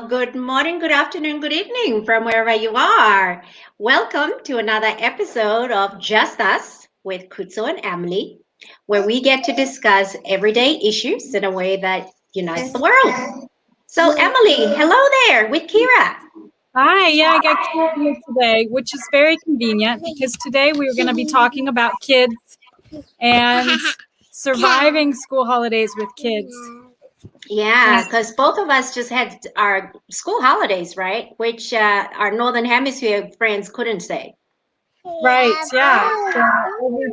Well, good morning, good afternoon, good evening from wherever you are. Welcome to another episode of Just Us with Khutso and Emily, where we get to discuss everyday issues in a way that unites the world. So, Emily, hello there with Kira. Hi, yeah, I got Kira here today, which is very convenient because today we are going to be talking about kids and surviving school holidays with kids. Yeah, because both of us just had our school holidays, right? Which our Northern Hemisphere friends couldn't say. Right, yeah. So over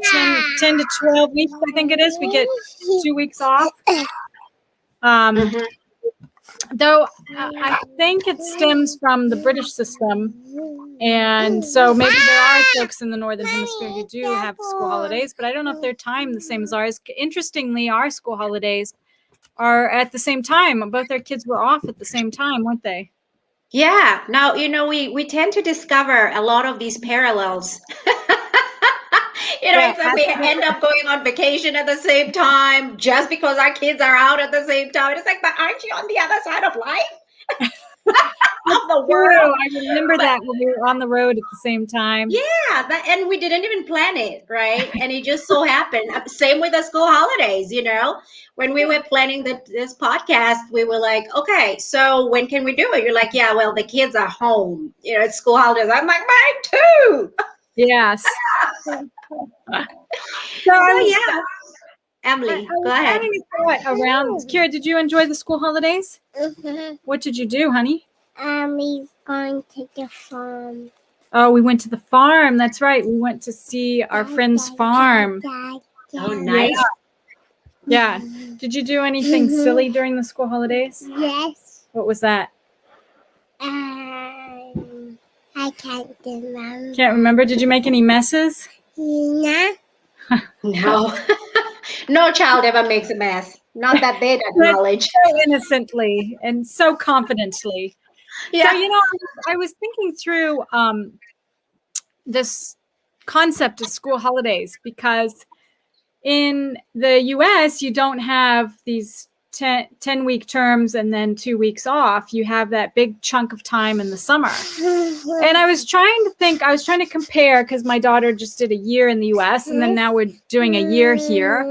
10 to 12 weeks, I think it is, we get 2 weeks off. Though I think it stems from the British system. And so maybe there are folks in the Northern Hemisphere who do have school holidays, but I don't know if they're timed the same as ours. Interestingly, our school holidays are at the same time. Both our kids were off at the same time, weren't they? Yeah. Now, we tend to discover a lot of these parallels. Yeah, It's like we end up going on vacation at the same time just because our kids are out at the same time. It's like, but aren't you on the other side of life? Of the world. I remember that when we were on the road at the same time. Yeah, and we didn't even plan it, right? And it just so happened. Same with the school holidays, When we were planning this podcast, we were like, okay, so when can we do it? You're like, yeah, well, the kids are home. It's school holidays. I'm like, mine too. Yes. Yeah. Emily, go ahead. Around Kira, did you enjoy the school holidays? Mm-hmm. What did you do, honey? We're going to the farm. Oh, we went to the farm. That's right. We went to see our friend's farm. Oh, nice. Yeah. Did you do anything silly during the school holidays? Yes. What was that? I can't remember. Can't remember. Did you make any messes? No. No. No child ever makes a mess. Not that they'd acknowledge. So innocently and so confidently. Yeah. So, I was thinking through this concept of school holidays because in the U.S., you don't have these 10-week terms and then 2 weeks off. You have that big chunk of time in the summer. And I was trying to compare because my daughter just did a year in the U.S. and then now we're doing a year here.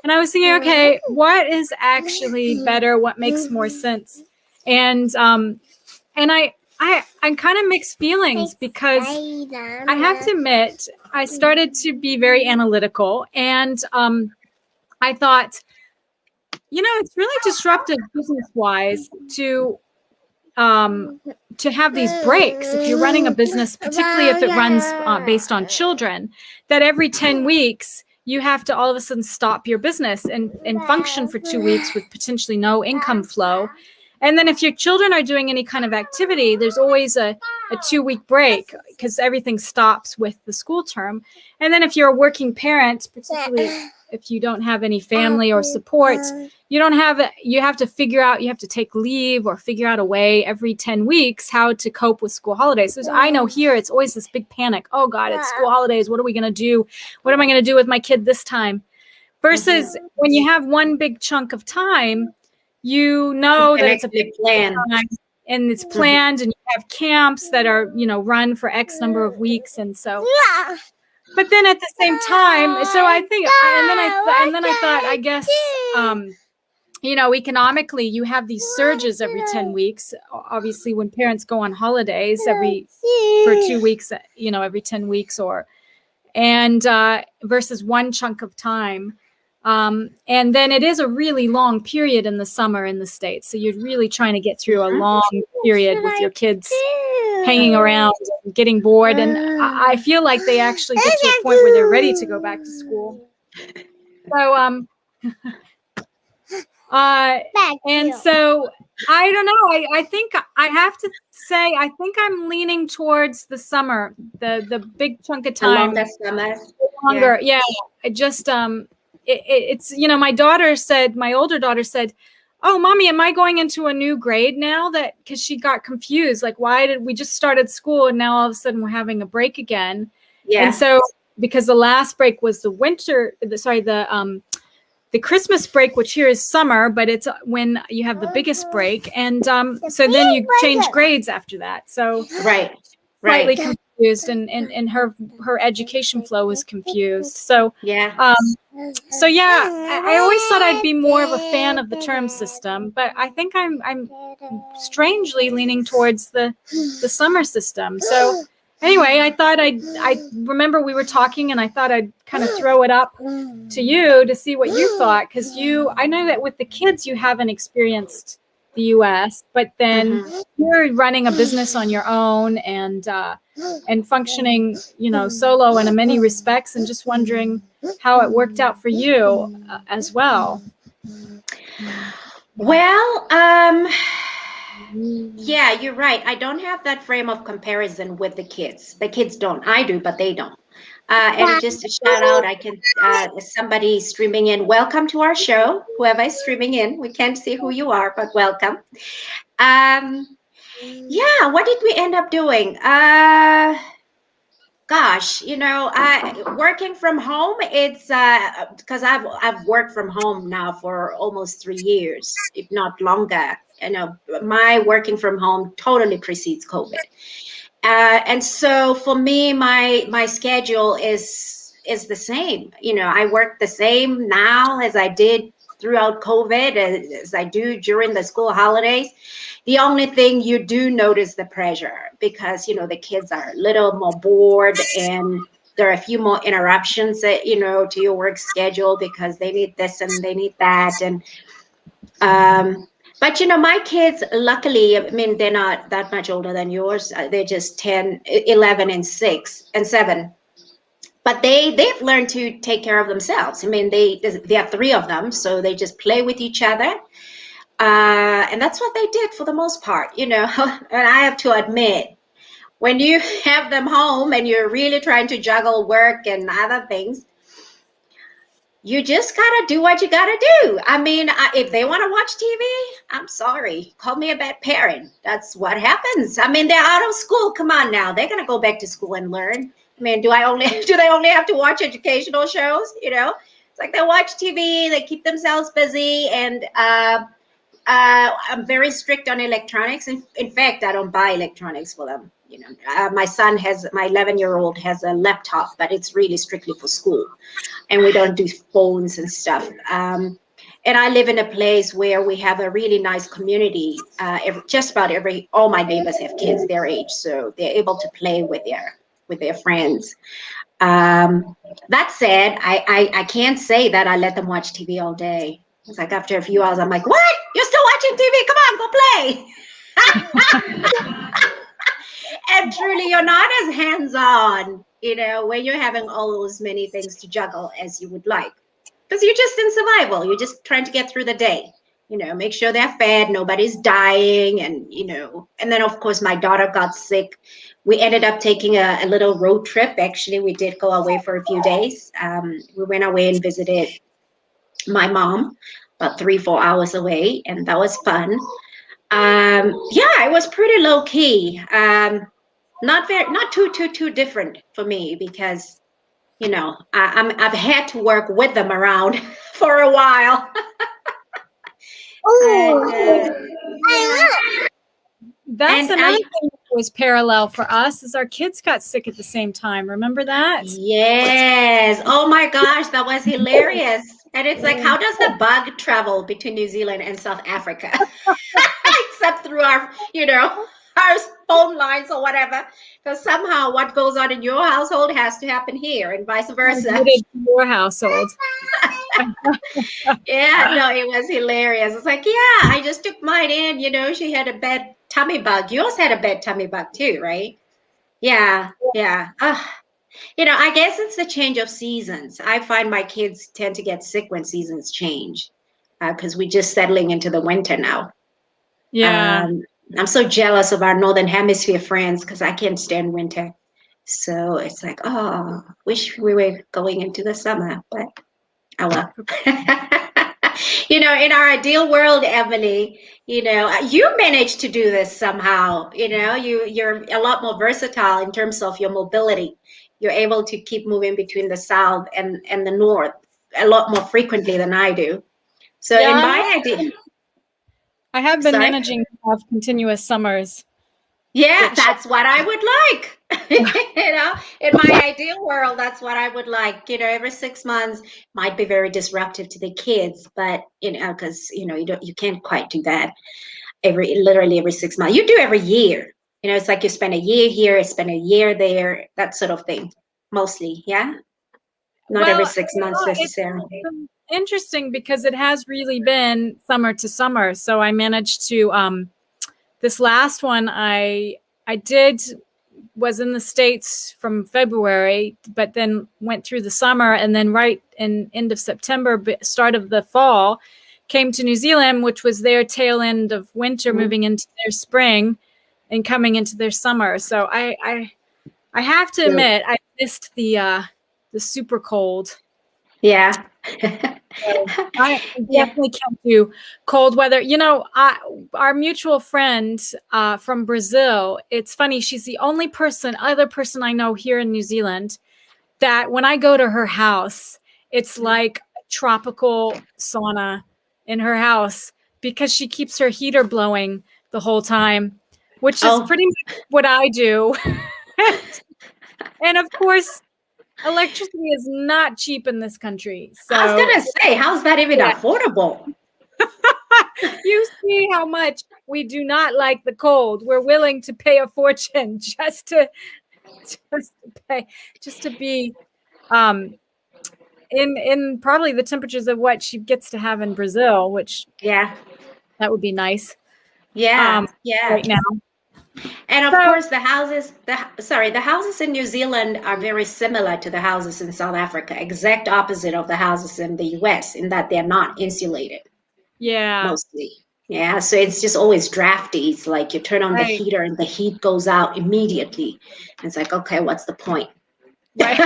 And I was thinking, okay, what is actually better? What makes more sense? And I'm kind of mixed feelings because I have to admit, I started to be very analytical and I thought, it's really disruptive business-wise to have these breaks. If you're running a business, particularly if it runs based on children, that every 10 weeks, you have to all of a sudden stop your business and function for 2 weeks with potentially no income flow. And then if your children are doing any kind of activity, there's always a 2-week break because everything stops with the school term. And then if you're a working parent, particularly if you don't have any family or support, you have to take leave or figure out a way every 10 weeks how to cope with school holidays. So I know here it's always this big panic. Oh God, it's school holidays. What are we going to do? What am I going to do with my kid this time? Versus when you have one big chunk of time, that it's a big plan and it's planned and you have camps that are, run for X number of weeks. And so, but then at the same time, so I think, and then I thought, I guess, economically you have these surges every 10 weeks, obviously when parents go on holidays for 2 weeks, every 10 weeks versus one chunk of time. And then it is a really long period in the summer in the States. So you're really trying to get through a long period with your kids hanging around and getting bored. And I feel like they actually get to a point where they're ready to go back to school. So, and so I don't know. I think I have to say, I think I'm leaning towards the summer, the big chunk of time. The summer. Longer. Yeah. I just, it's, my older daughter said, oh, mommy, am I going into a new grade now? Because she got confused. Like, why did we just started school and now all of a sudden we're having a break again? Yeah. And so because the last break was the the Christmas break, which here is summer, but it's when you have the biggest break. And so then you change grades after that. So Right. slightly Right. confused, and her education flow was confused. So Yeah. so yeah, I always thought I'd be more of a fan of the term system, but I think I'm strangely leaning towards the summer system. So anyway, I remember we were talking, and I thought I'd kind of throw it up to you to see what you thought, because I know that with the kids you haven't experienced the U.S., but then you're running a business on your own and functioning, solo in many respects, and just wondering how it worked out for you as well. Well, yeah, you're right. I don't have that frame of comparison with the kids. The kids don't. I do, but they don't. And just a shout out, I can somebody streaming in. Welcome to our show. Whoever is streaming in, we can't see who you are, but welcome. Yeah, what did we end up doing? Gosh, working from home, it's because I've worked from home now for almost 3 years, if not longer. My working from home totally precedes COVID. And so for me, my schedule is the same. I work the same now as I did throughout COVID, as I do during the school holidays. The only thing you do notice the pressure, because the kids are a little more bored, and there are a few more interruptions to your work schedule, because they need this and they need that. And but my kids, luckily, I mean, they're not that much older than yours. They're just 10, 11, and 6 and 7. But they've learned to take care of themselves. I mean, they have 3 of them, so they just play with each other. And that's what they did for the most part, And I have to admit, when you have them home and you're really trying to juggle work and other things, you just gotta do what you gotta do. I mean, if they want to watch TV, I'm sorry, call me a bad parent. That's what happens. I mean, they're out of school. Come on now, they're gonna go back to school and learn. I mean, do they only have to watch educational shows? It's like they watch TV, they keep themselves busy, and I'm very strict on electronics. In fact, I don't buy electronics for them. My 11-year-old has a laptop, but it's really strictly for school, and we don't do phones and stuff. And I live in a place where we have a really nice community. Just about all my neighbors have kids their age, so they're able to play with their friends. That said, I can't say that I let them watch TV all day. It's like after a few hours, I'm like, what? You're still watching TV? Come on, go play. And truly, you're not as hands-on, when you're having all those many things to juggle as you would like. Because you're just in survival. You're just trying to get through the day. Make sure they're fed, nobody's dying, and then of course my daughter got sick. We ended up taking a little road trip. Actually, we did go away for a few days. We went away and visited my mom, about 3-4 hours away, and that was fun. Yeah, it was pretty low key. Not too different for me, because I've had to work with them around for a while. That's another thing that was parallel for us, is our kids got sick at the same time. Remember that? Yes. Oh my gosh, that was hilarious. And it's like, how does the bug travel between New Zealand and South Africa? Except through our phone lines or whatever. Because somehow what goes on in your household has to happen here, and vice versa. Your household. Yeah, no, it was hilarious. It's like, yeah, I just took mine in. She had a bad tummy bug. Yours had a bad tummy bug too, right? Yeah. I guess it's the change of seasons. I find my kids tend to get sick when seasons change, because we're just settling into the winter now. Yeah. I'm so jealous of our northern hemisphere friends, because I can't stand winter. So it's like, oh, wish we were going into the summer, but oh well. In our ideal world, Emily, you managed to do this somehow. You're a lot more versatile in terms of your mobility. You're able to keep moving between the south and the north. a lot more frequently than I do. So Yeah, in my idea, I have been sorry. managing to have continuous summers, Yeah, which that's what I would like. In my ideal world, that's what I would like. Every 6 months might be very disruptive to the kids, but because you can't quite do that literally every 6 months. You do every year. It's like you spend a year here, spend a year there, that sort of thing. Mostly, yeah. Not every well, 6 months it's necessarily. interesting because it has really been summer to summer. So I managed to this last one I did was in the States from February, but then went through the summer, and then right in end of September, start of the fall, came to New Zealand, which was their tail end of winter, moving into their spring and coming into their summer. So I have to Good. admit I missed the super cold. Yeah. So I Yeah. definitely can't do cold weather. Our mutual friend from Brazil, it's funny, she's the only other person I know here in New Zealand that when I go to her house, it's like a tropical sauna in her house because she keeps her heater blowing the whole time, which is Oh, pretty much what I do. And of course, electricity is not cheap in this country. I was So gonna say, how's that even yeah, affordable? you see how much we do not like the cold. We're willing to pay a fortune just to be um in probably the temperatures of what she gets to have in Brazil, which Yeah. that would be nice Yeah. Yeah. right now. And of So course, the houses in New Zealand are very similar to the houses in South Africa, exact opposite of the houses in the US, in that they're not insulated yeah, mostly. Yeah, so it's just always drafty. It's like you turn on the right, heater and the heat goes out immediately. And it's like, okay, what's the point? right.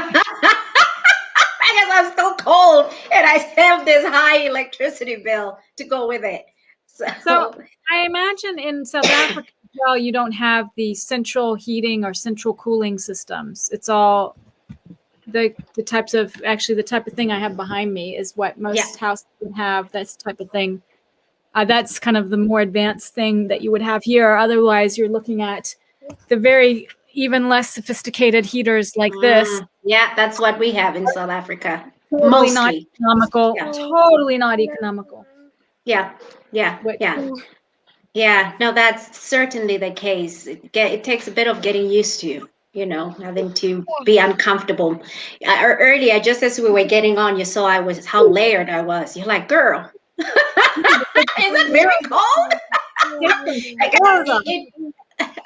Because I'm still cold and I have this high electricity bill to go with it. So So, I imagine in South Africa as well, you don't have the central heating or central cooling systems. It's all the types of actually the type of thing I have behind me is what yeah. most houses would have. That's the type of thing. That's kind of the more advanced thing that you would have here. Otherwise, you're looking at the very even less sophisticated heaters like this. Yeah, that's what we have in South Africa. Totally not Mostly. economical. Yeah. Totally not economical. Yeah. Yeah. Which Yeah. Yeah. No, that's certainly the case. It takes a bit of getting used to, having to be uncomfortable. Earlier, just as we were getting on, you saw how layered I was. You're like, girl, is it very cold? get some Because clothes on.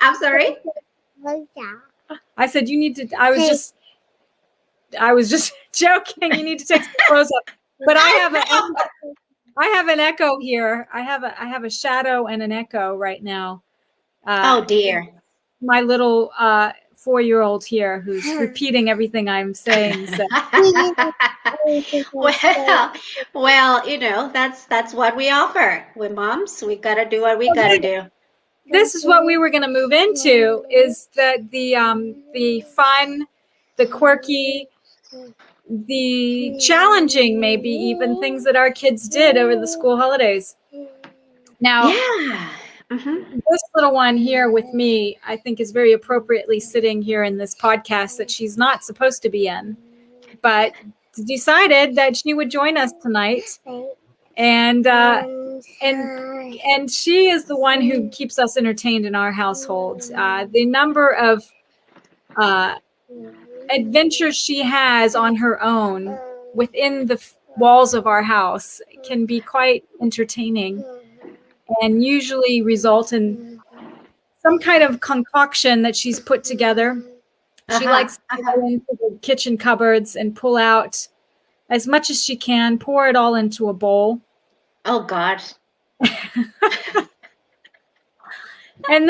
I'm sorry. I said you need to. I was just joking. You need to take some clothes off. But I have an echo here. I have a shadow and an echo right now. Oh dear. My little 4-year-old here who's repeating everything I'm saying. So well, that's what we offer. We're moms. We gotta do what we gotta do. this is what we were going to move into: is that the fun, the quirky, the challenging, maybe even things that our kids did over the school holidays. Now, Yeah. Mm-hmm. this little one here with me, I think, is very appropriately sitting here in this podcast that she's not supposed to be in, but decided that she would join us tonight. And she is the one who keeps us entertained in our household. The number of adventures she has on her own within the walls of our house can be quite entertaining and usually result in some kind of concoction that she's put together. She Uh-huh. likes to go into the kitchen cupboards and pull out as much as she can, pour it all into a bowl, Oh God. and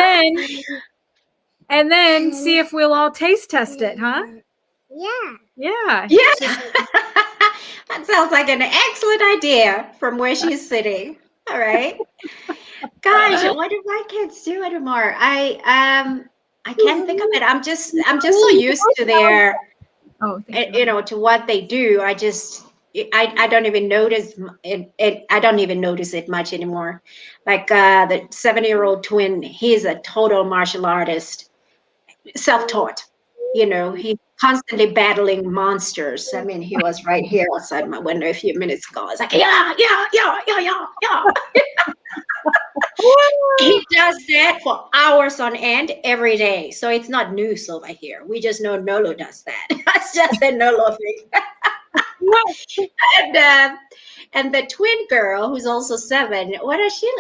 then see if we'll all taste test it, huh? Yeah. Yeah. That sounds like an excellent idea from where she's sitting. All right. Gosh, what do my kids do anymore? I can't think of it. I'm just so used to their Oh, thank you. to what they do. I just I don't even notice it. I don't even notice it much anymore. Like the 7-year-old twin, he's a total martial artist, self-taught. He's constantly battling monsters. I mean, he was right here outside my window a few minutes ago. I was like, yeah, yeah, yeah, yeah, yeah, yeah. He does that for hours on end every day. So it's not news over here. We just know Nolo does that. That's just a Nolo thing. And and the twin girl, who's also 7, what does she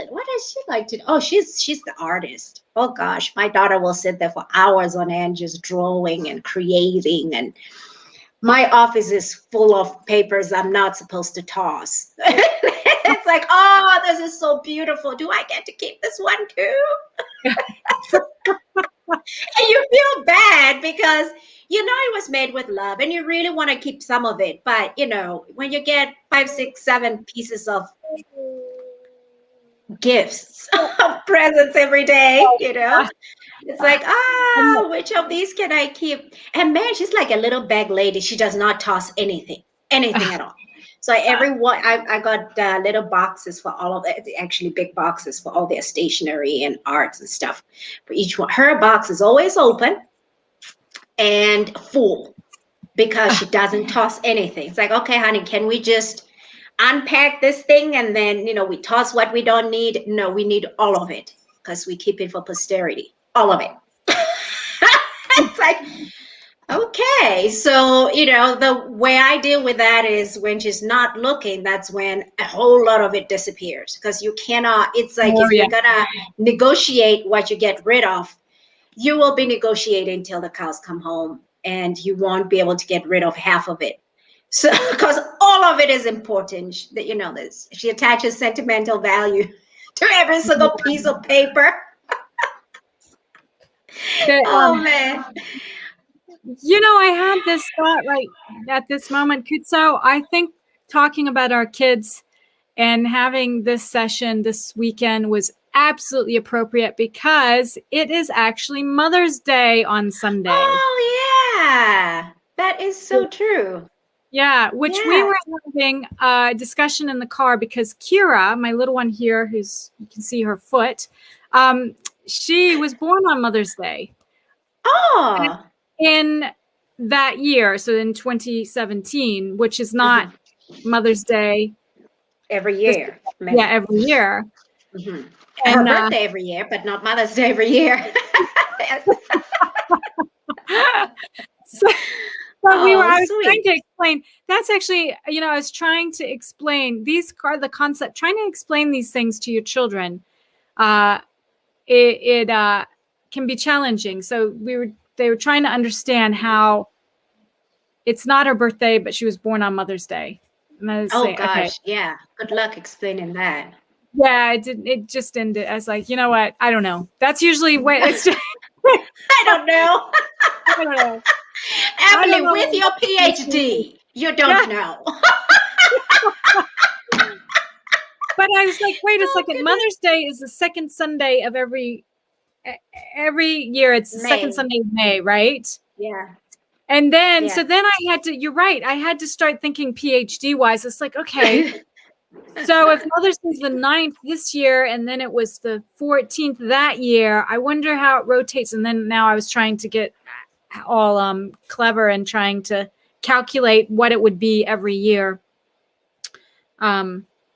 like to do? Oh, she's the artist. Oh gosh, my daughter will sit there for hours on end just drawing and creating, and my office is full of papers I'm not supposed to toss. It's like, oh, this is so beautiful. Do I get to keep this one too? And you feel bad because it was made with love and you really want to keep some of it. But when you get 5, 6, 7 pieces of gifts of presents every day, it's like, which of these can I keep? And man, she's like a little bag lady. She does not toss anything at all. So everyone, I got little boxes for all of it, actually big boxes for all their stationery and arts and stuff for each one. Her box is always open and full because she doesn't toss anything. It's like, okay, honey, can we just unpack this thing and then, we toss what we don't need? No, we need all of it because we keep it for posterity. All of it. It's like, okay, so the way I deal with that is when she's not looking, that's when a whole lot of it disappears because you cannot. It's like if you're gonna negotiate what you get rid of, you will be negotiating till the cows come home, and you won't be able to get rid of half of it. So because all of it is important, that this she attaches sentimental value to every single piece of paper. Oh man. I had this thought right at this moment, Khutso. I think talking about our kids and having this session this weekend was absolutely appropriate because it is actually Mother's Day on Sunday. Oh, yeah. That is so true. Yeah, which we were having a discussion in the car because Kira, my little one here, you can see her foot, she was born on Mother's Day. Oh. In that year, so in 2017, which is not Mother's Day every year. Every year. Mm-hmm. And her birthday every year, but not Mother's Day every year. But I was trying to explain. That's actually, I was trying to explain the concept, trying to explain these things to your children. It can be challenging. So they were trying to understand how it's not her birthday, but she was born on Mother's Day. And I was saying, gosh, okay. Yeah. Good luck explaining that. Yeah, it just ended. I was like, you know what? I don't know. That's usually what it's just. I don't know. I don't know. Emily, with your PhD, you don't know. But I was like, wait a second. Mother's Day is the second Sunday of every year. It's the second Sunday of May, right? Yeah. And then, so then I had to, you're right. I had to start thinking PhD wise. It's like, okay. So if Mother's Day is the 9th this year, and then it was the 14th that year, I wonder how it rotates. And then now I was trying to get all clever and trying to calculate what it would be every year.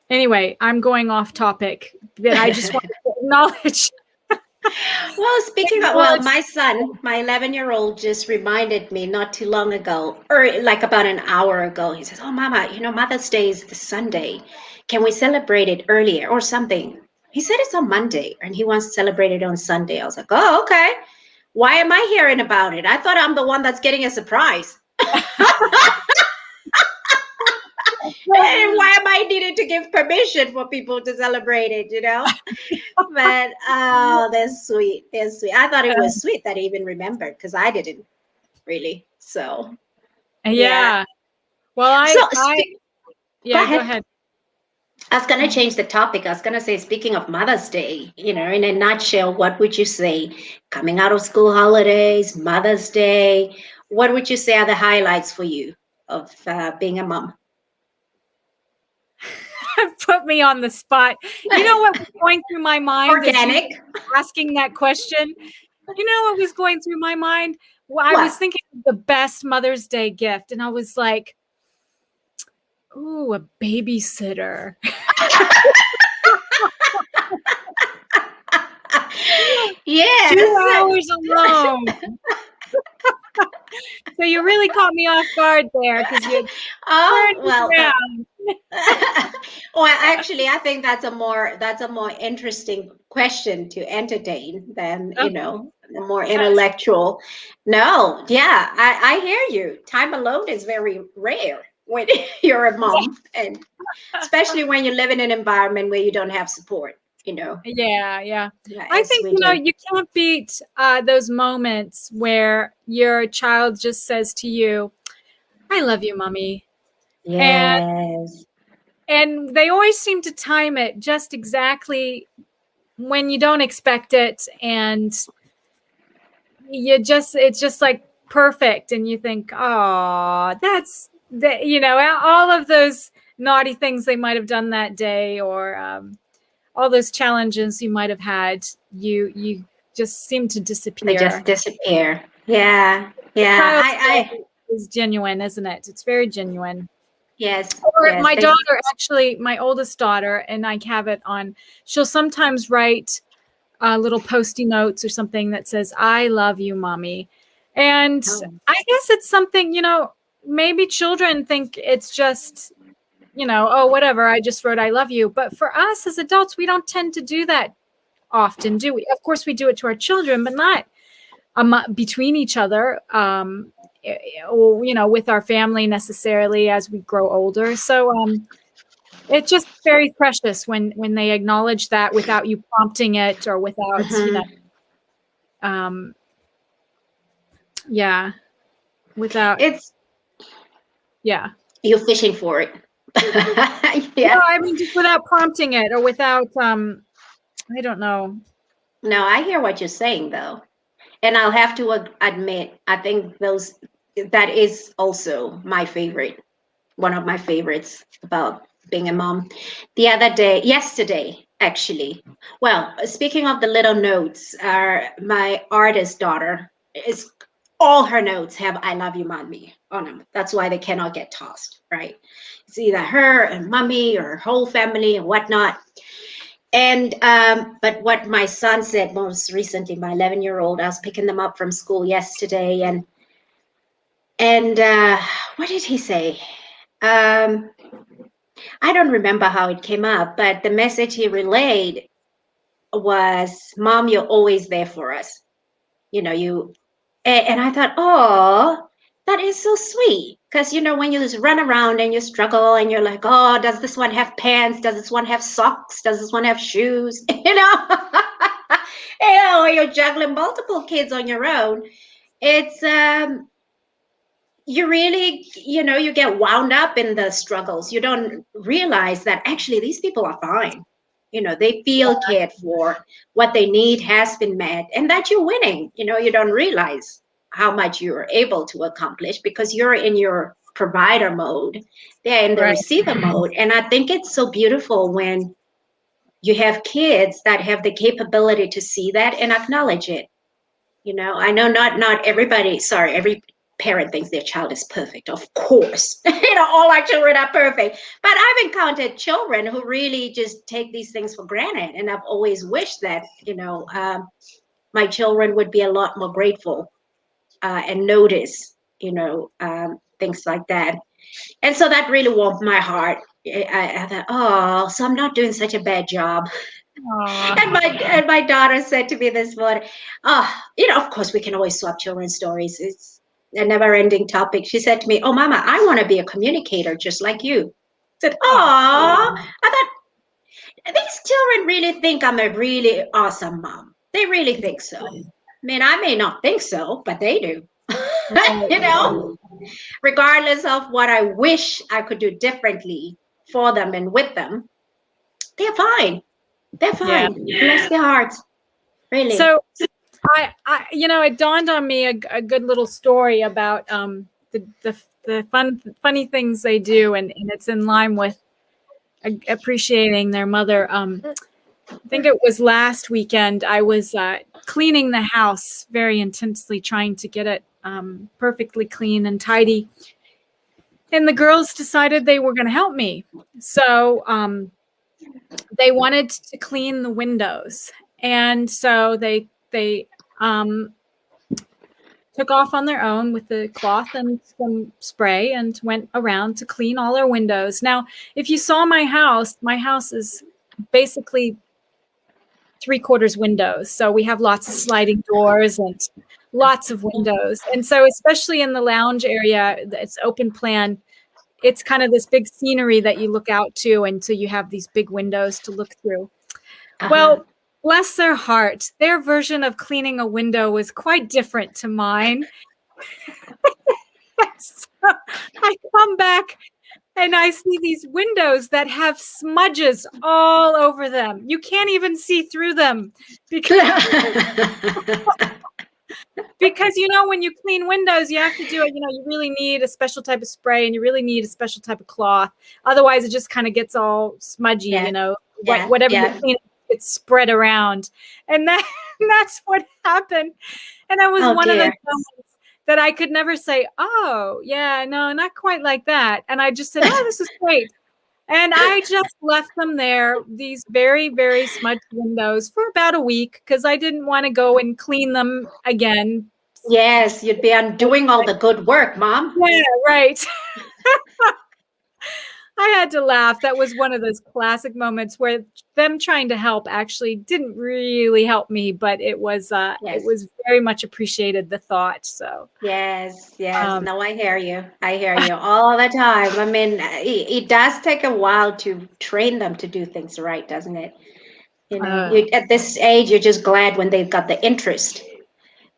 Anyway, I'm going off topic, but I just want to acknowledge. Well, speaking of, my son, my 11-year-old just reminded me not too long ago, or like about an hour ago, he says, oh, Mama, Mother's Day is the Sunday. Can we celebrate it earlier or something? He said it's on Monday and he wants to celebrate it on Sunday. I was like, oh, okay. Why am I hearing about it? I thought I'm the one that's getting a surprise. And why am I needing to give permission for people to celebrate it, But, oh, that's sweet. That's sweet. I thought it was sweet that he even remembered because I didn't really. So, yeah. Well, go ahead. I was going to change the topic. I was going to say, speaking of Mother's Day, in a nutshell, what would you say? Coming out of school holidays, Mother's Day, what would you say are the highlights for you of being a mom? put me on the spot. You know what was going through my mind as you Organic. were asking that question? You know what was going through my mind? Well, I was What? thinking of the best Mother's Day gift, and I was like, ooh, a babysitter. 2 Yes. hours alone. So you really caught me off guard there because you Oh, turned me well, around. well, actually, I think that's a more interesting question to entertain than, Oh, the more intellectual. No, yeah, I hear you. Time alone is very rare when you're a mom, and especially when you live in an environment where you don't have support, yeah. I as think, we do. you can't beat those moments where your child just says to you, I love you, mommy. And Yes. and they always seem to time it just exactly when you don't expect it, and it's just like perfect, and you think, oh, that's that, all of those naughty things they might have done that day, or all those challenges you might have had, you just seem to They just disappear. disappear. Yeah. The Yeah. child's I love is genuine, isn't it? It's very genuine. yes, Or yes. my daughter, actually, my oldest daughter, and I have it on, she'll sometimes write little posty notes or something that says, I love you, mommy. And Oh, I guess it's something, maybe children think it's just, oh, whatever, I just wrote, I love you. But for us as adults, we don't tend to do that often, do we? Of course, we do it to our children, but not between each other, or, with our family necessarily as we grow older. So, it's just very precious when they acknowledge that without you prompting it, or without, mhm. um, yeah, without, It's yeah. you're fishing for it. No, Yeah. I mean, just without prompting it, or without, I don't know. No, I hear what you're saying though. And I'll have to admit, I think that is also my favorite, one of my favorites about being a mom. Yesterday, actually. Well, speaking of the little notes, my artist daughter is all her notes have "I love you, mommy" on them. That's why they cannot get tossed, right? It's either her and mommy or her whole family and whatnot. And but what my son said most recently, my 11-year-old, I was picking them up from school yesterday, and what did he say? Um, I don't remember how it came up, but the message he relayed was, "Mom, you're always there for us." And I thought, oh, that is so sweet. Because, when you just run around and you struggle and you're like, oh, does this one have pants? Does this one have socks? Does this one have shoes? You're juggling multiple kids on your own. It's, you really, you get wound up in the struggles. You don't realize that actually these people are fine. They feel cared for. What they need has been met, and that you're winning. You don't realize how much you're able to accomplish because you're in your provider mode. They're in the Right. receiver mode. And I think it's so beautiful when you have kids that have the capability to see that and acknowledge it. I know not everybody, sorry, every parent thinks their child is perfect. Of course, all our children are perfect. But I've encountered children who really just take these things for granted, and I've always wished that my children would be a lot more grateful and notice things like that. And so that really warmed my heart. I thought, oh, so I'm not doing such a bad job. Aw. And my daughter said to me this morning, oh, of course we can always swap children's stories. It's a never-ending topic. She said to me, "Oh, Mama, I want to be a communicator just like you." I said, Aw. "Oh, I thought these children really think I'm a really awesome mom. They really think so. I mean, I may not think so, but they do." Right. you know, Regardless of what I wish I could do differently for them and with them, they're fine. They're Yeah. fine. Bless their hearts. Really. So it dawned on me a good little story about the funny things they do, and it's in line with appreciating their mother. I think it was last weekend. I was cleaning the house very intensely, trying to get it perfectly clean and tidy. And the girls decided they were going to help me. So they wanted to clean the windows. And so they took off on their own with the cloth and some spray and went around to clean all our windows. Now, if you saw my house is basically 3/4 windows. So we have lots of sliding doors and lots of windows. And so especially in the lounge area, it's open plan. It's kind of this big scenery that you look out to. And so you have these big windows to look through. Well, bless their heart, their version of cleaning a window was quite different to mine. So I come back and I see these windows that have smudges all over them. You can't even see through them because when you clean windows, you have to do it. You really need a special type of spray and you really need a special type of cloth. Otherwise, it just kind of gets all smudgy, whatever you clean, it's spread around. And that's what happened. And I was one of those moments that I could never say, oh, yeah, no, not quite like that. And I just said, oh, this is great. And I just left them there, these very, very smudged windows, for about a week because I didn't want to go and clean them again. Yes, you'd be undoing all the good work, Mom. Yeah, right. I had to laugh. That was one of those classic moments where them trying to help actually didn't really help me, but it was it was very much appreciated, the thought. So yes. No, I hear you. I hear you all the time. I mean, it does take a while to train them to do things right, doesn't it? At this age, you're just glad when they've got the interest,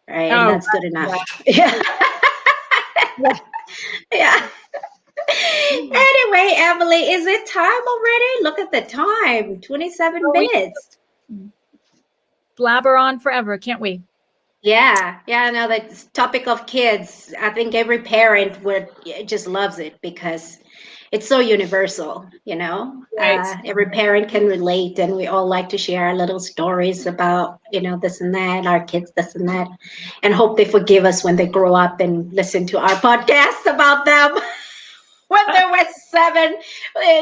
right? And that's good enough. Yeah. Yeah. Anyway, Emily, is it time already? Look at the time, 27 minutes. Blabber on forever, can't we? Yeah, no, the topic of kids, I think every parent just loves it because it's so universal, Right. Every parent can relate, and we all like to share our little stories about, this and that, our kids, this and that, and hope they forgive us when they grow up and listen to our podcast about them. When they were 7,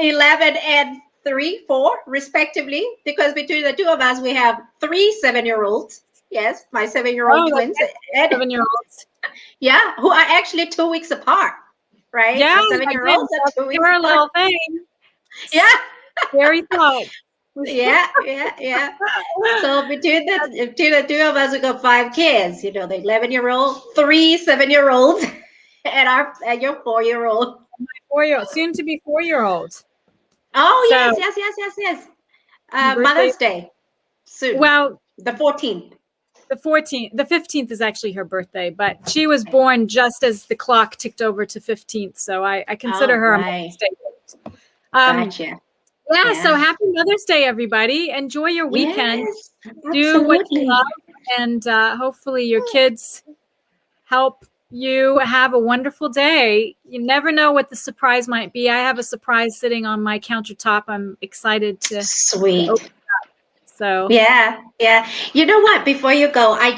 11, and 3, 4, respectively, because between the two of us, we have 3 7-year-olds. Yes, my 7-year-old twins. 7-year-olds. Yeah, who are actually 2 weeks apart, right? Yeah, 7-year-olds are 2 weeks apart. Little thing. Yeah. Very thought. Yeah. So between the two of us, we got 5 kids. The 11-year-old, 3 7-year-olds, and your 4-year-old. My 4-year-old, soon to be 4-year-old. Oh, so, yes. Mother's Day soon. Well, the 14th. The 14th, the 15th is actually her birthday, but she was born just as the clock ticked over to 15th. So I consider her a Mother's Day. Gotcha. Yeah, so happy Mother's Day, everybody. Enjoy your weekend. Yes, do what you love, and hopefully your kids help you have a wonderful day. You never know what the surprise might be. I have a surprise sitting on my countertop. I'm excited to Sweet. open it up. So yeah. You know what? Before you go, I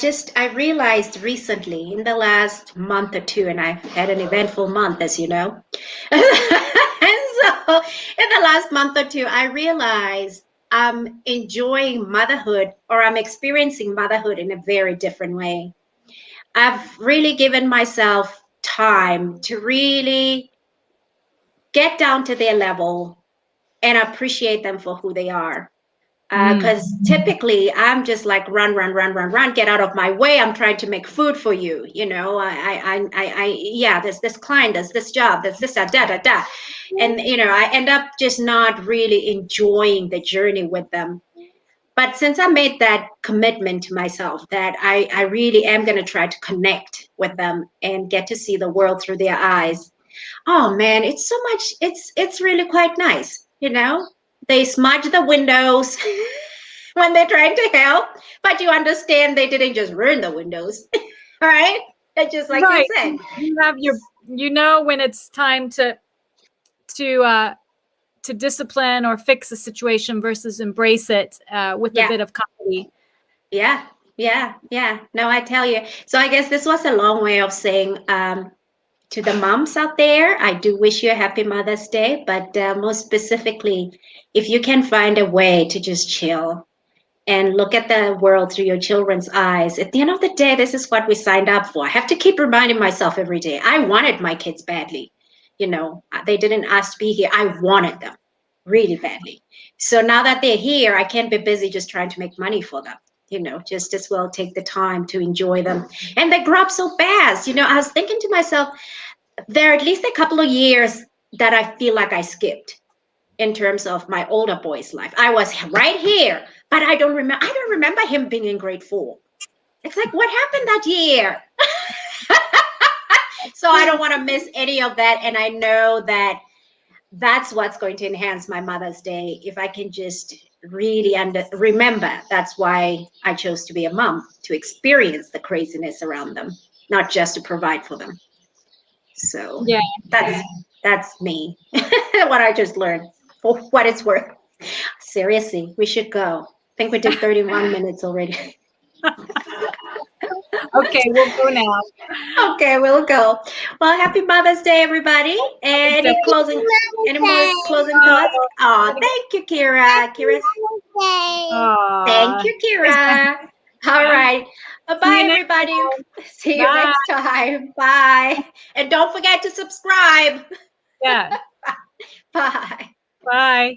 realized recently in the last month or two, and I've had an eventful month, as you know. And so in the last month or two, I realized I'm enjoying motherhood, or I'm experiencing motherhood in a very different way. I've really given myself time to really get down to their level and appreciate them for who they are. Because typically I'm just like run, get out of my way. I'm trying to make food for you. There's this client, there's this job, there's this, da. And, I end up just not really enjoying the journey with them. But since I made that commitment to myself that I really am going to try to connect with them and get to see the world through their eyes. Oh man, it's so much. It's really quite nice. They smudge the windows when they're trying to help, but you understand they didn't just ruin the windows. All right. It's just like you said. You have when it's time to to discipline or fix a situation versus embrace it with a bit of comedy. Yeah. No, I tell you. So I guess this was a long way of saying to the moms out there, I do wish you a happy Mother's Day, but most specifically, if you can find a way to just chill and look at the world through your children's eyes, at the end of the day, this is what we signed up for. I have to keep reminding myself every day. I wanted my kids badly. They didn't ask to be here. I wanted them really badly. So now that they're here, I can't be busy just trying to make money for them. Just as well take the time to enjoy them. And they grow up so fast. I was thinking to myself, there are at least a couple of years that I feel like I skipped in terms of my older boy's life. I was right here, but I don't remember him being in grade 4. It's like, what happened that year? So I don't want to miss any of that. And I know that that's what's going to enhance my Mother's Day, if I can just really remember that's why I chose to be a mom, to experience the craziness around them, not just to provide for them. So that's me. What I just learned, for what it's worth. Seriously, we should go. I think we did 31 minutes already. Okay, we'll go now. Okay, we'll go. Well, happy Mother's Day, everybody. And any more closing thoughts? Oh, thank you, Kira. Thank you, Kira. All right. Bye-bye, everybody. See you next time. Bye. And don't forget to subscribe. Yeah. Bye. Bye.